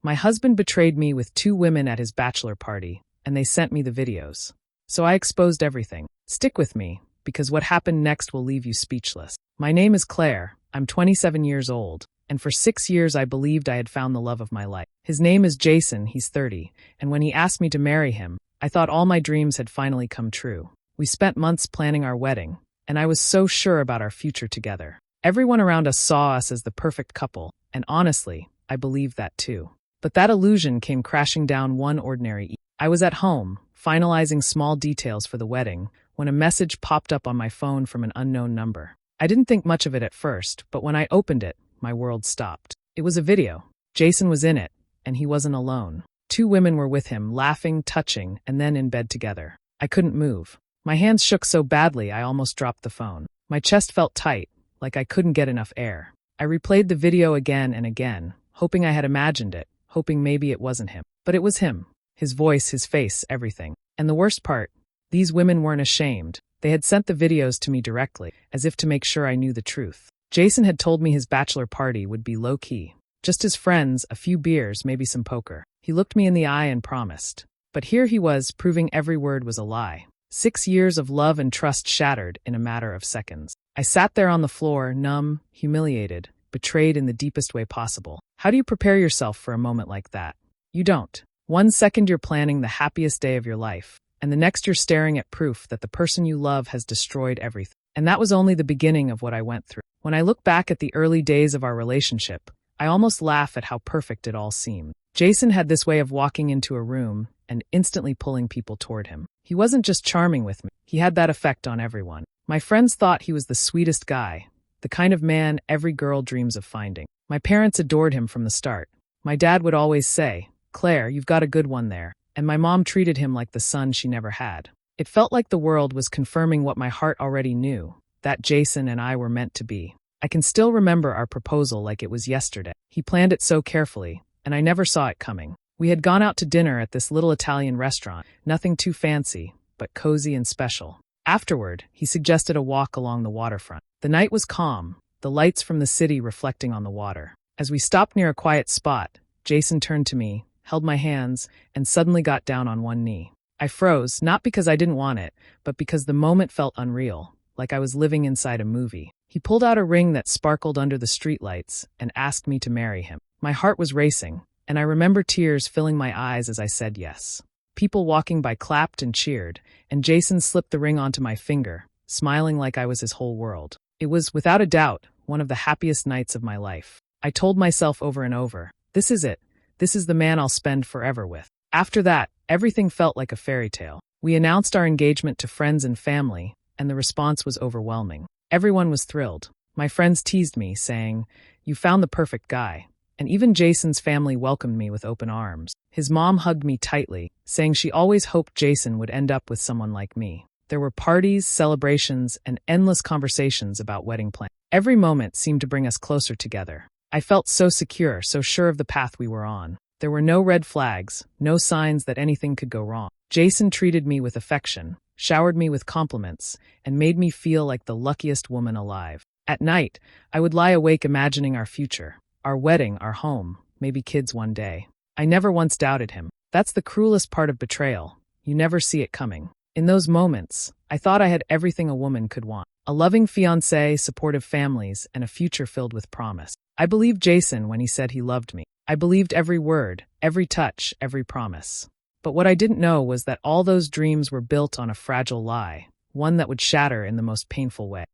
My husband betrayed me with 2 women at his bachelor party, and they sent me the videos. So I exposed everything. Stick with me, because what happened next will leave you speechless. My name is Claire, I'm 27 years old, and for 6 years I believed I had found the love of my life. His name is Jason, he's 30, and when he asked me to marry him, I thought all my dreams had finally come true. We spent months planning our wedding, and I was so sure about our future together. Everyone around us saw us as the perfect couple, and honestly, I believed that too. But that illusion came crashing down one ordinary evening. I was at home, finalizing small details for the wedding, when a message popped up on my phone from an unknown number. I didn't think much of it at first, but when I opened it, my world stopped. It was a video. Jason was in it, and he wasn't alone. 2 women were with him, laughing, touching, and then in bed together. I couldn't move. My hands shook so badly I almost dropped the phone. My chest felt tight, like I couldn't get enough air. I replayed the video again and again, hoping I had imagined it, hoping maybe it wasn't him. But it was him. His voice, his face, everything. And the worst part, these women weren't ashamed. They had sent the videos to me directly, as if to make sure I knew the truth. Jason had told me his bachelor party would be low-key. Just his friends, a few beers, maybe some poker. He looked me in the eye and promised. But here he was, proving every word was a lie. 6 years of love and trust shattered in a matter of seconds. I sat there on the floor, numb, humiliated, betrayed in the deepest way possible. How do you prepare yourself for a moment like that? You don't. 1 second you're planning the happiest day of your life, and the next you're staring at proof that the person you love has destroyed everything. And that was only the beginning of what I went through. When I look back at the early days of our relationship, I almost laugh at how perfect it all seemed. Jason had this way of walking into a room and instantly pulling people toward him. He wasn't just charming with me, he had that effect on everyone. My friends thought he was the sweetest guy, the kind of man every girl dreams of finding. My parents adored him from the start. My dad would always say, "Claire, you've got a good one there," and my mom treated him like the son she never had. It felt like the world was confirming what my heart already knew, that Jason and I were meant to be. I can still remember our proposal like it was yesterday. He planned it so carefully, and I never saw it coming. We had gone out to dinner at this little Italian restaurant, nothing too fancy, but cozy and special. Afterward, he suggested a walk along the waterfront. The night was calm, the lights from the city reflecting on the water. As we stopped near a quiet spot, Jason turned to me, held my hands, and suddenly got down on one knee. I froze, not because I didn't want it, but because the moment felt unreal, like I was living inside a movie. He pulled out a ring that sparkled under the streetlights and asked me to marry him. My heart was racing, and I remember tears filling my eyes as I said yes. People walking by clapped and cheered, and Jason slipped the ring onto my finger, smiling like I was his whole world. It was, without a doubt, one of the happiest nights of my life. I told myself over and over, this is it. This is the man I'll spend forever with. After that, everything felt like a fairy tale. We announced our engagement to friends and family, and the response was overwhelming. Everyone was thrilled. My friends teased me, saying, "You found the perfect guy." And even Jason's family welcomed me with open arms. His mom hugged me tightly, saying she always hoped Jason would end up with someone like me. There were parties, celebrations, and endless conversations about wedding plans. Every moment seemed to bring us closer together. I felt so secure, so sure of the path we were on. There were no red flags, no signs that anything could go wrong. Jason treated me with affection, showered me with compliments, and made me feel like the luckiest woman alive. At night, I would lie awake imagining our future, our wedding, our home, maybe kids one day. I never once doubted him. That's the cruelest part of betrayal. You never see it coming. In those moments, I thought I had everything a woman could want. A loving fiancé, supportive families, and a future filled with promise. I believed Jason when he said he loved me. I believed every word, every touch, every promise. But what I didn't know was that all those dreams were built on a fragile lie, one that would shatter in the most painful way.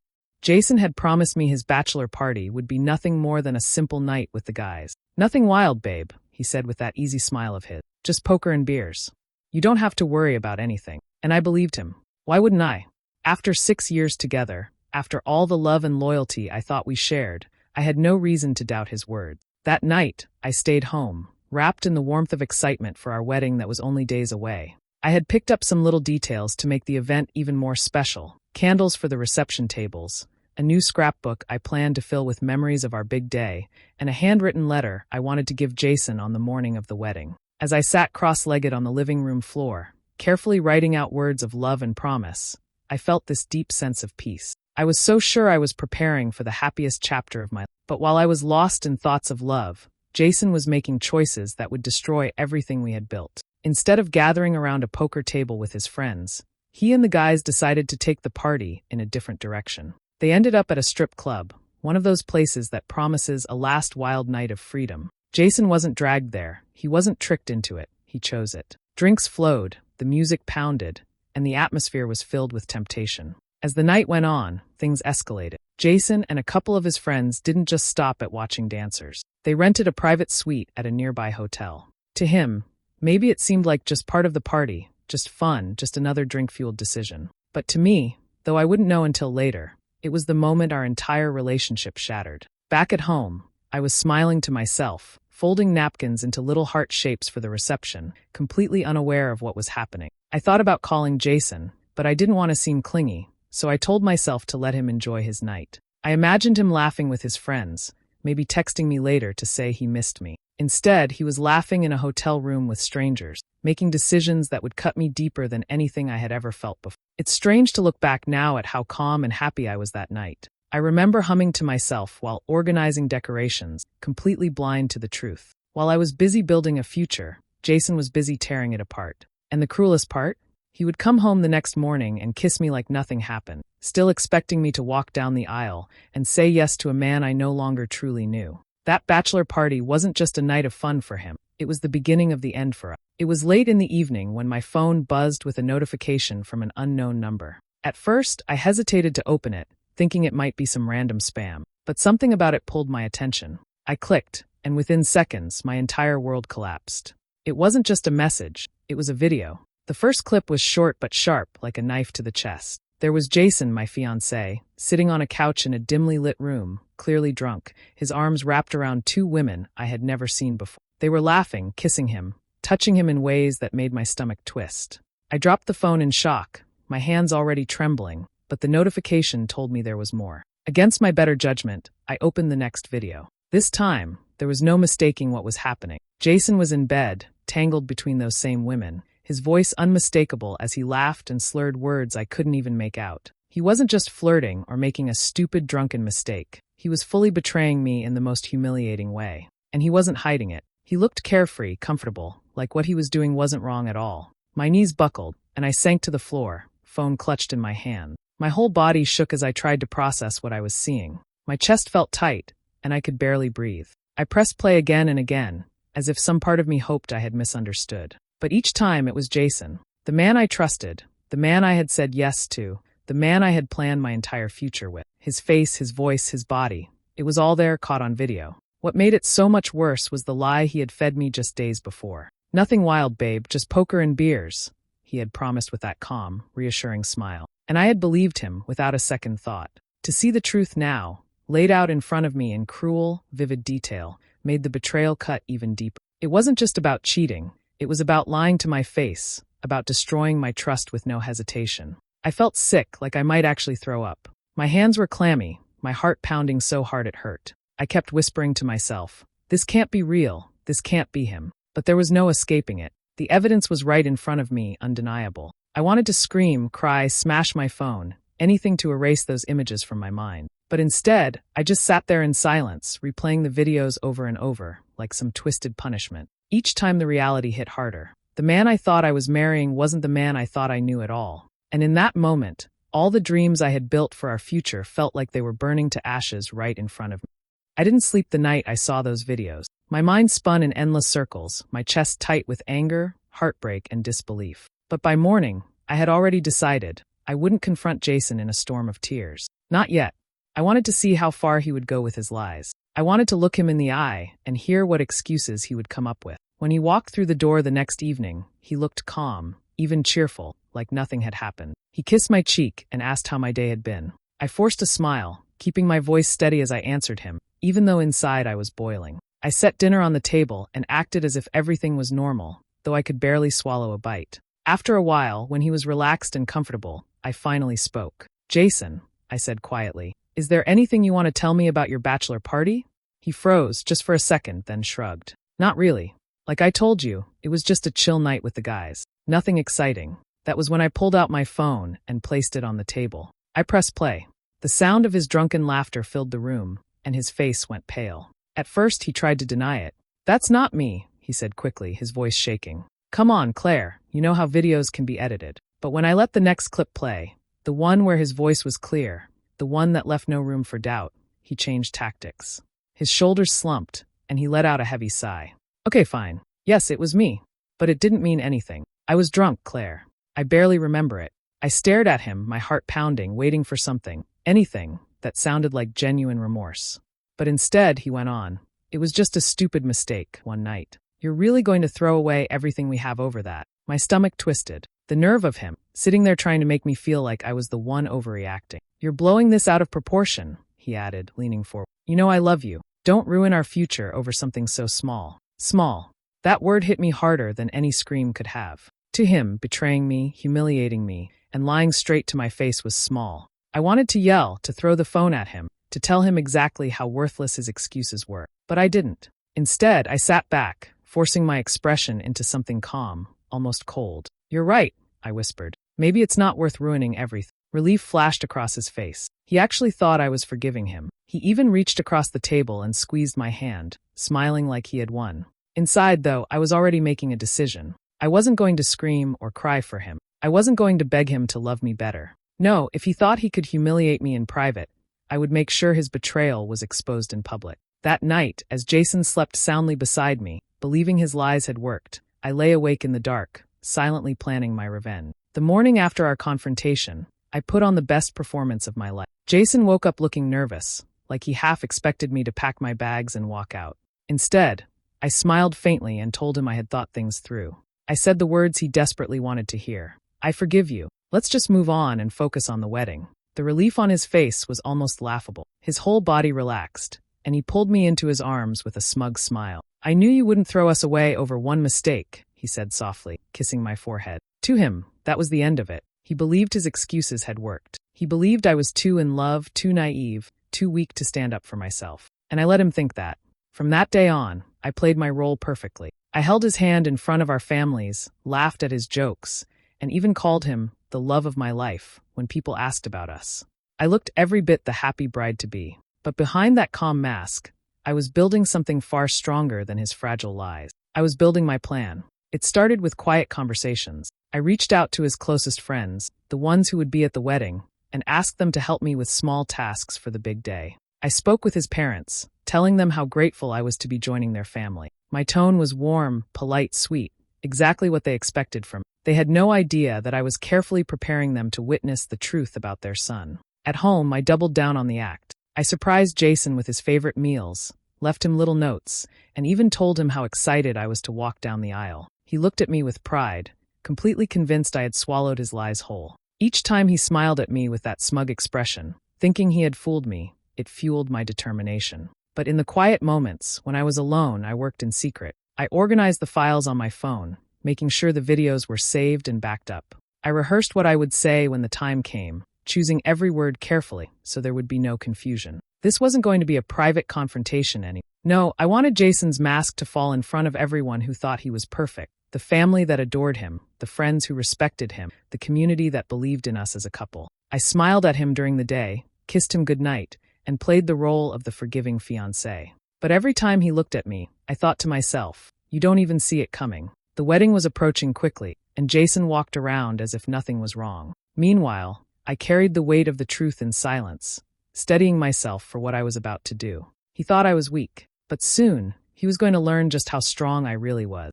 Jason had promised me his bachelor party would be nothing more than a simple night with the guys. "Nothing wild, babe," he said with that easy smile of his. "Just poker and beers. You don't have to worry about anything." And I believed him. Why wouldn't I? After 6 years together, after all the love and loyalty I thought we shared, I had no reason to doubt his words. That night, I stayed home, wrapped in the warmth of excitement for our wedding that was only days away. I had picked up some little details to make the event even more special. Candles for the reception tables, a new scrapbook I planned to fill with memories of our big day, and a handwritten letter I wanted to give Jason on the morning of the wedding. As I sat cross-legged on the living room floor, carefully writing out words of love and promise, I felt this deep sense of peace. I was so sure I was preparing for the happiest chapter of my life. But while I was lost in thoughts of love, Jason was making choices that would destroy everything we had built. Instead of gathering around a poker table with his friends, he and the guys decided to take the party in a different direction. They ended up at a strip club, one of those places that promises a last wild night of freedom. Jason wasn't dragged there, he wasn't tricked into it, he chose it. Drinks flowed, the music pounded, and the atmosphere was filled with temptation. As the night went on, things escalated. Jason and a couple of his friends didn't just stop at watching dancers. They rented a private suite at a nearby hotel. To him, maybe it seemed like just part of the party, just fun, just another drink-fueled decision. But to me, though I wouldn't know until later, it was the moment our entire relationship shattered. Back at home, I was smiling to myself, folding napkins into little heart shapes for the reception, completely unaware of what was happening. I thought about calling Jason, but I didn't want to seem clingy, so I told myself to let him enjoy his night. I imagined him laughing with his friends, maybe texting me later to say he missed me. Instead, he was laughing in a hotel room with strangers, making decisions that would cut me deeper than anything I had ever felt before. It's strange to look back now at how calm and happy I was that night. I remember humming to myself while organizing decorations, completely blind to the truth. While I was busy building a future, Jason was busy tearing it apart. And the cruelest part? He would come home the next morning and kiss me like nothing happened, still expecting me to walk down the aisle and say yes to a man I no longer truly knew. That bachelor party wasn't just a night of fun for him, it was the beginning of the end for us. It was late in the evening when my phone buzzed with a notification from an unknown number. At first, I hesitated to open it, thinking it might be some random spam, but something about it pulled my attention. I clicked, and within seconds, my entire world collapsed. It wasn't just a message, it was a video. The first clip was short but sharp, like a knife to the chest. There was Jason, my fiancé, sitting on a couch in a dimly lit room, clearly drunk, his arms wrapped around two women I had never seen before. They were laughing, kissing him, touching him in ways that made my stomach twist. I dropped the phone in shock, my hands already trembling, but the notification told me there was more. Against my better judgment, I opened the next video. This time, there was no mistaking what was happening. Jason was in bed, tangled between those same women, his voice unmistakable as he laughed and slurred words I couldn't even make out. He wasn't just flirting or making a stupid drunken mistake. He was fully betraying me in the most humiliating way. And he wasn't hiding it. He looked carefree, comfortable, like what he was doing wasn't wrong at all. My knees buckled, and I sank to the floor, phone clutched in my hand. My whole body shook as I tried to process what I was seeing. My chest felt tight, and I could barely breathe. I pressed play again and again, as if some part of me hoped I had misunderstood. But each time it was Jason, the man I trusted, the man I had said yes to, the man I had planned my entire future with. His face, his voice, his body. It was all there, caught on video. What made it so much worse was the lie he had fed me just days before. Nothing wild, babe, just poker and beers, he had promised with that calm, reassuring smile. And I had believed him without a second thought. To see the truth now, laid out in front of me in cruel, vivid detail, made the betrayal cut even deeper. It wasn't just about cheating. It was about lying to my face, about destroying my trust with no hesitation. I felt sick, like I might actually throw up. My hands were clammy, my heart pounding so hard it hurt. I kept whispering to myself, this can't be real, this can't be him. But there was no escaping it. The evidence was right in front of me, undeniable. I wanted to scream, cry, smash my phone, anything to erase those images from my mind. But instead, I just sat there in silence, replaying the videos over and over, like some twisted punishment. Each time the reality hit harder. The man I thought I was marrying wasn't the man I thought I knew at all. And in that moment, all the dreams I had built for our future felt like they were burning to ashes right in front of me. I didn't sleep the night I saw those videos. My mind spun in endless circles, my chest tight with anger, heartbreak, and disbelief. But by morning, I had already decided I wouldn't confront Jason in a storm of tears. Not yet. I wanted to see how far he would go with his lies. I wanted to look him in the eye and hear what excuses he would come up with. When he walked through the door the next evening, he looked calm, even cheerful, like nothing had happened. He kissed my cheek and asked how my day had been. I forced a smile, keeping my voice steady as I answered him, even though inside I was boiling. I set dinner on the table and acted as if everything was normal, though I could barely swallow a bite. After a while, when he was relaxed and comfortable, I finally spoke. Jason, I said quietly, is there anything you want to tell me about your bachelor party? He froze just for a second, then shrugged. Not really. Like I told you, it was just a chill night with the guys. Nothing exciting. That was when I pulled out my phone and placed it on the table. I pressed play. The sound of his drunken laughter filled the room, and his face went pale. At first, he tried to deny it. "That's not me," he said quickly, his voice shaking. "Come on, Claire, you know how videos can be edited." But when I let the next clip play, the one where his voice was clear, the one that left no room for doubt, he changed tactics. His shoulders slumped, and he let out a heavy sigh. "Okay, fine. Yes, it was me. But it didn't mean anything. I was drunk, Claire. I barely remember it." I stared at him, my heart pounding, waiting for something, anything, that sounded like genuine remorse. But instead, he went on. "It was just a stupid mistake, one night. You're really going to throw away everything we have over that?" My stomach twisted. The nerve of him, sitting there trying to make me feel like I was the one overreacting. "You're blowing this out of proportion," he added, leaning forward. "You know I love you. Don't ruin our future over something so small." Small. That word hit me harder than any scream could have. To him, betraying me, humiliating me, and lying straight to my face was small. I wanted to yell, to throw the phone at him, to tell him exactly how worthless his excuses were. But I didn't. Instead, I sat back, forcing my expression into something calm, almost cold. "You're right," I whispered. "Maybe it's not worth ruining everything." Relief flashed across his face. He actually thought I was forgiving him. He even reached across the table and squeezed my hand, smiling like he had won. Inside, though, I was already making a decision. I wasn't going to scream or cry for him. I wasn't going to beg him to love me better. No, if he thought he could humiliate me in private, I would make sure his betrayal was exposed in public. That night, as Jason slept soundly beside me, believing his lies had worked, I lay awake in the dark, silently planning my revenge. The morning after our confrontation, I put on the best performance of my life. Jason woke up looking nervous, like he half expected me to pack my bags and walk out. Instead, I smiled faintly and told him I had thought things through. I said the words he desperately wanted to hear. "I forgive you. Let's just move on and focus on the wedding." The relief on his face was almost laughable. His whole body relaxed, and he pulled me into his arms with a smug smile. "I knew you wouldn't throw us away over one mistake," he said softly, kissing my forehead. To him, that was the end of it. He believed his excuses had worked. He believed I was too in love, too naive, too weak to stand up for myself. And I let him think that. From that day on, I played my role perfectly. I held his hand in front of our families, laughed at his jokes, and even called him the love of my life when people asked about us. I looked every bit the happy bride-to-be. But behind that calm mask, I was building something far stronger than his fragile lies. I was building my plan. It started with quiet conversations. I reached out to his closest friends, the ones who would be at the wedding, and asked them to help me with small tasks for the big day. I spoke with his parents, telling them how grateful I was to be joining their family. My tone was warm, polite, sweet, exactly what they expected from me. They had no idea that I was carefully preparing them to witness the truth about their son. At home, I doubled down on the act. I surprised Jason with his favorite meals, left him little notes, and even told him how excited I was to walk down the aisle. He looked at me with pride, completely convinced I had swallowed his lies whole. Each time he smiled at me with that smug expression, thinking he had fooled me, it fueled my determination. But in the quiet moments, when I was alone, I worked in secret. I organized the files on my phone, making sure the videos were saved and backed up. I rehearsed what I would say when the time came, choosing every word carefully so there would be no confusion. This wasn't going to be a private confrontation anymore. No, I wanted Jason's mask to fall in front of everyone who thought he was perfect, the family that adored him, the friends who respected him, the community that believed in us as a couple. I smiled at him during the day, kissed him goodnight, and played the role of the forgiving fiancé. But every time he looked at me, I thought to myself, you don't even see it coming. The wedding was approaching quickly, and Jason walked around as if nothing was wrong. Meanwhile, I carried the weight of the truth in silence, steadying myself for what I was about to do. He thought I was weak, but soon, he was going to learn just how strong I really was.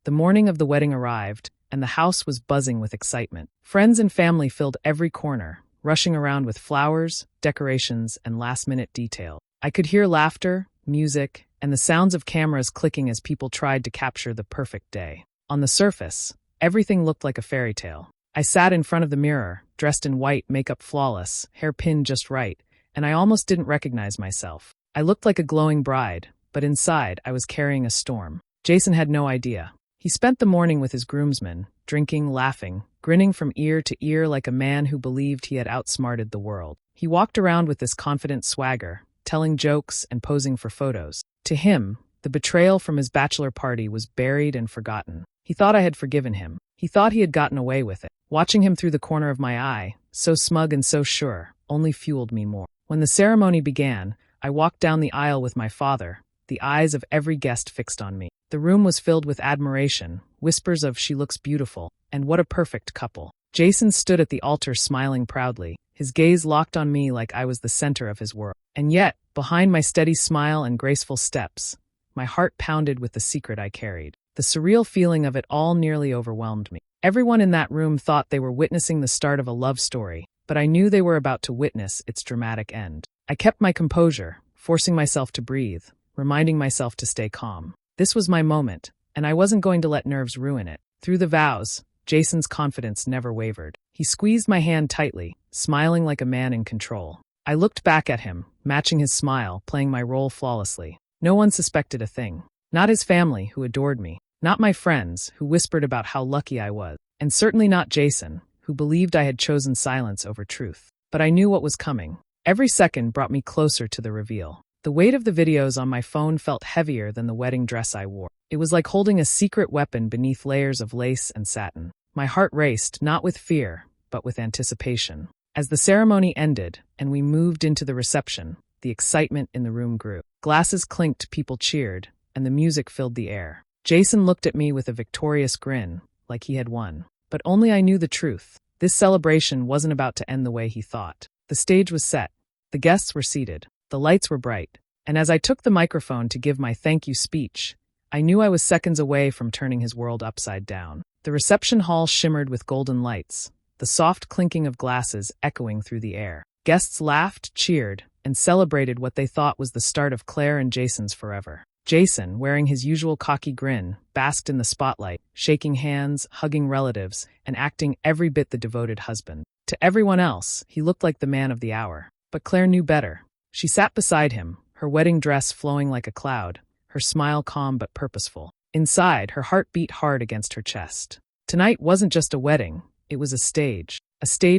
The morning of the wedding arrived, and the house was buzzing with excitement. Friends and family filled every corner, rushing around with flowers, decorations, and last-minute detail. I could hear laughter, music, and the sounds of cameras clicking as people tried to capture the perfect day. On the surface, everything looked like a fairy tale. I sat in front of the mirror, dressed in white, makeup flawless, hair pinned just right, and I almost didn't recognize myself. I looked like a glowing bride, but inside I was carrying a storm. Jason had no idea. He spent the morning with his groomsmen, drinking, laughing, grinning from ear to ear like a man who believed he had outsmarted the world. He walked around with this confident swagger, telling jokes and posing for photos. To him, the betrayal from his bachelor party was buried and forgotten. He thought I had forgiven him. He thought he had gotten away with it. Watching him through the corner of my eye, so smug and so sure, only fueled me more. When the ceremony began, I walked down the aisle with my father, the eyes of every guest fixed on me. The room was filled with admiration, whispers of "she looks beautiful," and "what a perfect couple." Jason stood at the altar smiling proudly, his gaze locked on me like I was the center of his world. And yet, behind my steady smile and graceful steps, my heart pounded with the secret I carried. The surreal feeling of it all nearly overwhelmed me. Everyone in that room thought they were witnessing the start of a love story, but I knew they were about to witness its dramatic end. I kept my composure, forcing myself to breathe, reminding myself to stay calm. This was my moment, and I wasn't going to let nerves ruin it. Through the vows, Jason's confidence never wavered. He squeezed my hand tightly, smiling like a man in control. I looked back at him, matching his smile, playing my role flawlessly. No one suspected a thing. Not his family, who adored me. Not my friends, who whispered about how lucky I was. And certainly not Jason, who believed I had chosen silence over truth. But I knew what was coming. Every second brought me closer to the reveal. The weight of the videos on my phone felt heavier than the wedding dress I wore. It was like holding a secret weapon beneath layers of lace and satin. My heart raced, not with fear, but with anticipation. As the ceremony ended, and we moved into the reception, the excitement in the room grew. Glasses clinked, people cheered, and the music filled the air. Jason looked at me with a victorious grin, like he had won. But only I knew the truth. This celebration wasn't about to end the way he thought. The stage was set. The guests were seated. The lights were bright. And as I took the microphone to give my thank you speech, I knew I was seconds away from turning his world upside down. The reception hall shimmered with golden lights, the soft clinking of glasses echoing through the air. Guests laughed, cheered, and celebrated what they thought was the start of Claire and Jason's forever. Jason, wearing his usual cocky grin, basked in the spotlight, shaking hands, hugging relatives, and acting every bit the devoted husband. To everyone else, he looked like the man of the hour. But Claire knew better. She sat beside him, her wedding dress flowing like a cloud, her smile calm but purposeful. Inside, her heart beat hard against her chest. Tonight wasn't just a wedding, it was a stage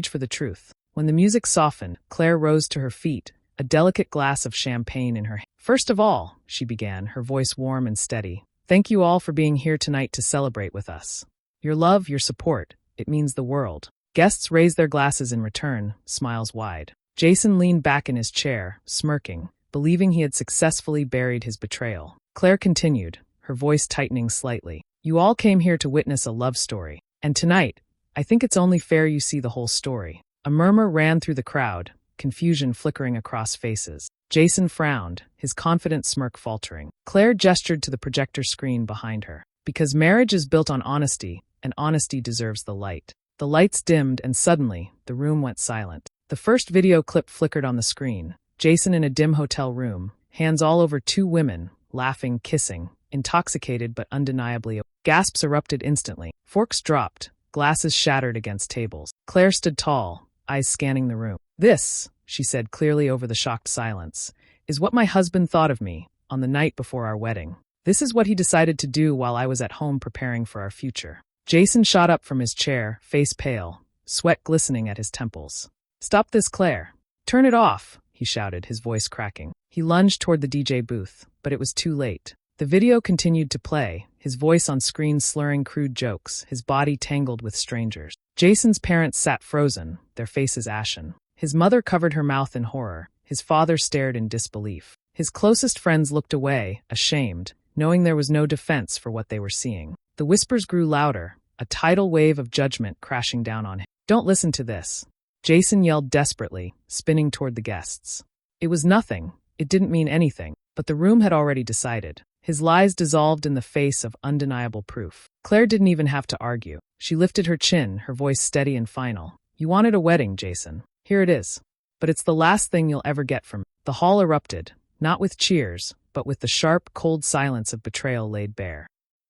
for the truth. When the music softened, Claire rose to her feet, a delicate glass of champagne in her hand. "First of all," she began, her voice warm and steady, "thank you all for being here tonight to celebrate with us. Your love, your support, it means the world." Guests raised their glasses in return, smiles wide. Jason leaned back in his chair, smirking, believing he had successfully buried his betrayal. Claire continued, her voice tightening slightly. "You all came here to witness a love story. And tonight, I think it's only fair you see the whole story." A murmur ran through the crowd, confusion flickering across faces. Jason frowned, his confident smirk faltering. Claire gestured to the projector screen behind her. "Because marriage is built on honesty, and honesty deserves the light." The lights dimmed, and suddenly, the room went silent. The first video clip flickered on the screen. Jason in a dim hotel room, hands all over two women, laughing, kissing, intoxicated but undeniably. Gasps erupted instantly. Forks dropped, glasses shattered against tables. Claire stood tall, eyes scanning the room. "This," she said clearly over the shocked silence, "is what my husband thought of me on the night before our wedding. This is what he decided to do while I was at home preparing for our future." Jason shot up from his chair, face pale, sweat glistening at his temples. "Stop this, Claire. Turn it off," he shouted, his voice cracking. He lunged toward the DJ booth, but it was too late. The video continued to play, his voice on screen slurring crude jokes, his body tangled with strangers. Jason's parents sat frozen, their faces ashen. His mother covered her mouth in horror. His father stared in disbelief. His closest friends looked away, ashamed, knowing there was no defense for what they were seeing. The whispers grew louder, a tidal wave of judgment crashing down on him. "Don't listen to this," Jason yelled desperately, spinning toward the guests. It was nothing. It didn't mean anything. But the room had already decided. His lies dissolved in the face of undeniable proof. Claire didn't even have to argue. She lifted her chin, her voice steady and final. "You wanted a wedding, Jason. Here it is. But it's the last thing you'll ever get from me." The hall erupted, not with cheers, but with the sharp, cold silence of betrayal laid bare.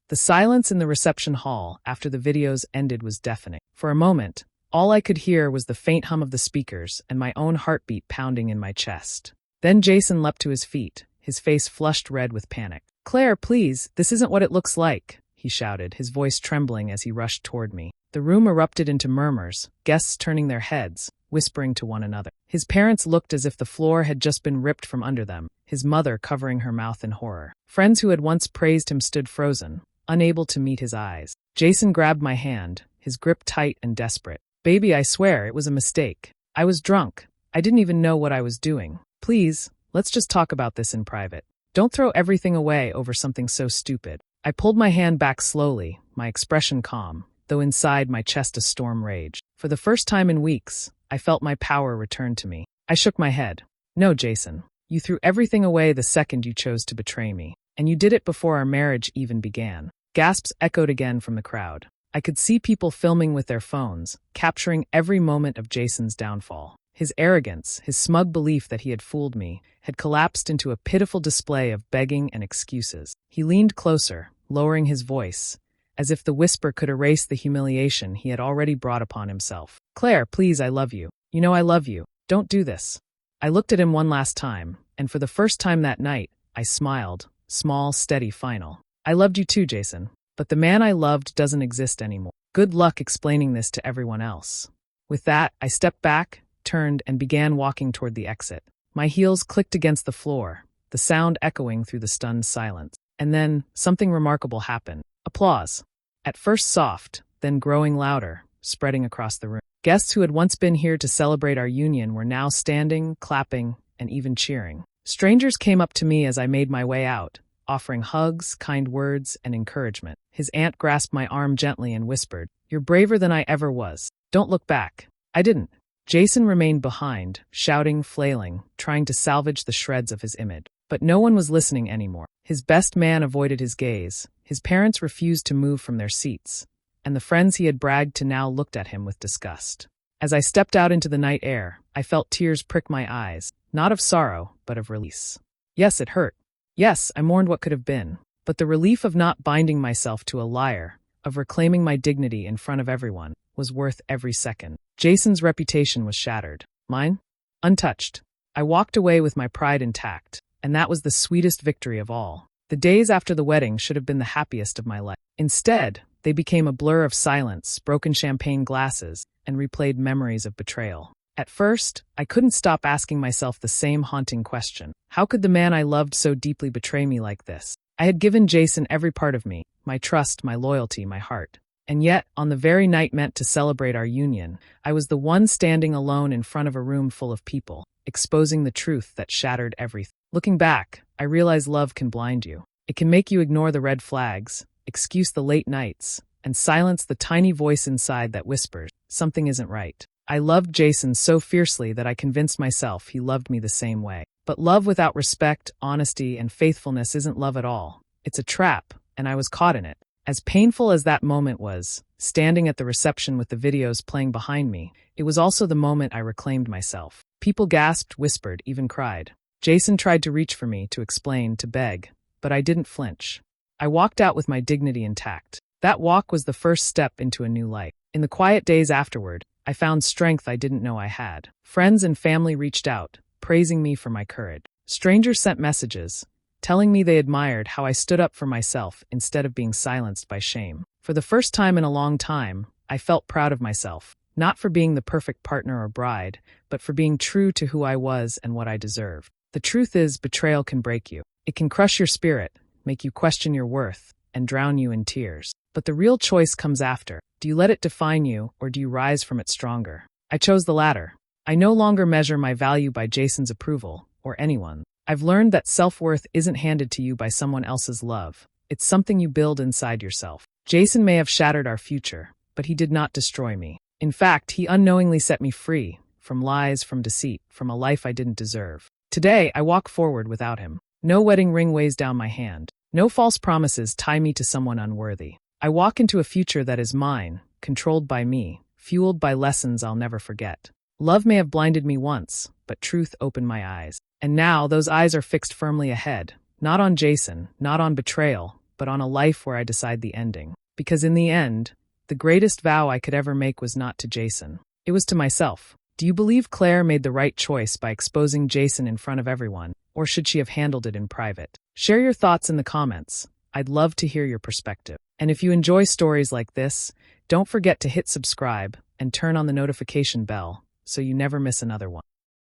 The silence in the reception hall after the videos ended was deafening. For a moment, all I could hear was the faint hum of the speakers and my own heartbeat pounding in my chest. Then Jason leapt to his feet, his face flushed red with panic. "Claire, please, this isn't what it looks like," he shouted, his voice trembling as he rushed toward me. The room erupted into murmurs, guests turning their heads, whispering to one another. His parents looked as if the floor had just been ripped from under them, his mother covering her mouth in horror. Friends who had once praised him stood frozen, unable to meet his eyes. Jason grabbed my hand, his grip tight and desperate. "Baby, I swear it was a mistake. I was drunk. I didn't even know what I was doing. Please, let's just talk about this in private." Don't throw everything away over something so stupid. I pulled my hand back slowly, my expression calm, though inside my chest a storm raged. For the first time in weeks, I felt my power return to me. I shook my head. No, Jason. You threw everything away the second you chose to betray me. And you did it before our marriage even began. Gasps echoed again from the crowd. I could see people filming with their phones, capturing every moment of Jason's downfall. His arrogance, his smug belief that he had fooled me, had collapsed into a pitiful display of begging and excuses. He leaned closer, lowering his voice, as if the whisper could erase the humiliation he had already brought upon himself. Claire, please, I love you. You know I love you. Don't do this. I looked at him one last time, and for the first time that night, I smiled. Small, steady, final. I loved you too, Jason. But the man I loved doesn't exist anymore. Good luck explaining this to everyone else. With that, I stepped back, turned, and began walking toward the exit. My heels clicked against the floor, the sound echoing through the stunned silence. And then, something remarkable happened. Applause. At first soft, then growing louder, spreading across the room. Guests who had once been here to celebrate our union were now standing, clapping, and even cheering. Strangers came up to me as I made my way out, offering hugs, kind words, and encouragement. His aunt grasped my arm gently and whispered, "You're braver than I ever was. Don't look back." I didn't. Jason remained behind, shouting, flailing, trying to salvage the shreds of his image. But no one was listening anymore. His best man avoided his gaze, his parents refused to move from their seats, and the friends he had bragged to now looked at him with disgust. As I stepped out into the night air, I felt tears prick my eyes, not of sorrow, but of release. Yes, it hurt. Yes, I mourned what could have been, but the relief of not binding myself to a liar, of reclaiming my dignity in front of everyone, was worth every second. Jason's reputation was shattered. Mine? Untouched. I walked away with my pride intact, and that was the sweetest victory of all. The days after the wedding should have been the happiest of my life. Instead, they became a blur of silence, broken champagne glasses, and replayed memories of betrayal. At first, I couldn't stop asking myself the same haunting question. How could the man I loved so deeply betray me like this? I had given Jason every part of me, my trust, my loyalty, my heart. And yet, on the very night meant to celebrate our union, I was the one standing alone in front of a room full of people, exposing the truth that shattered everything. Looking back, I realize love can blind you. It can make you ignore the red flags, excuse the late nights, and silence the tiny voice inside that whispers, something isn't right. I loved Jason so fiercely that I convinced myself he loved me the same way. But love without respect, honesty, and faithfulness isn't love at all. It's a trap, and I was caught in it. As painful as that moment was, standing at the reception with the videos playing behind me, it was also the moment I reclaimed myself. People gasped, whispered, even cried. Jason tried to reach for me, to explain, to beg, but I didn't flinch. I walked out with my dignity intact. That walk was the first step into a new life. In the quiet days afterward, I found strength I didn't know I had. Friends and family reached out, praising me for my courage. Strangers sent messages, telling me they admired how I stood up for myself instead of being silenced by shame. For the first time in a long time, I felt proud of myself, not for being the perfect partner or bride, but for being true to who I was and what I deserved. The truth is, betrayal can break you. It can crush your spirit, make you question your worth, and drown you in tears. But the real choice comes after. Do you let it define you, or do you rise from it stronger? I chose the latter. I no longer measure my value by Jason's approval, or anyone. I've learned that self-worth isn't handed to you by someone else's love. It's something you build inside yourself. Jason may have shattered our future, but he did not destroy me. In fact, he unknowingly set me free, from lies, from deceit, from a life I didn't deserve. Today, I walk forward without him. No wedding ring weighs down my hand. No false promises tie me to someone unworthy. I walk into a future that is mine, controlled by me, fueled by lessons I'll never forget. Love may have blinded me once, but truth opened my eyes. And now those eyes are fixed firmly ahead, not on Jason, not on betrayal, but on a life where I decide the ending. Because in the end, the greatest vow I could ever make was not to Jason. It was to myself. Do you believe Claire made the right choice by exposing Jason in front of everyone, or should she have handled it in private? Share your thoughts in the comments. I'd love to hear your perspective. And if you enjoy stories like this, don't forget to hit subscribe and turn on the notification bell so you never miss another one.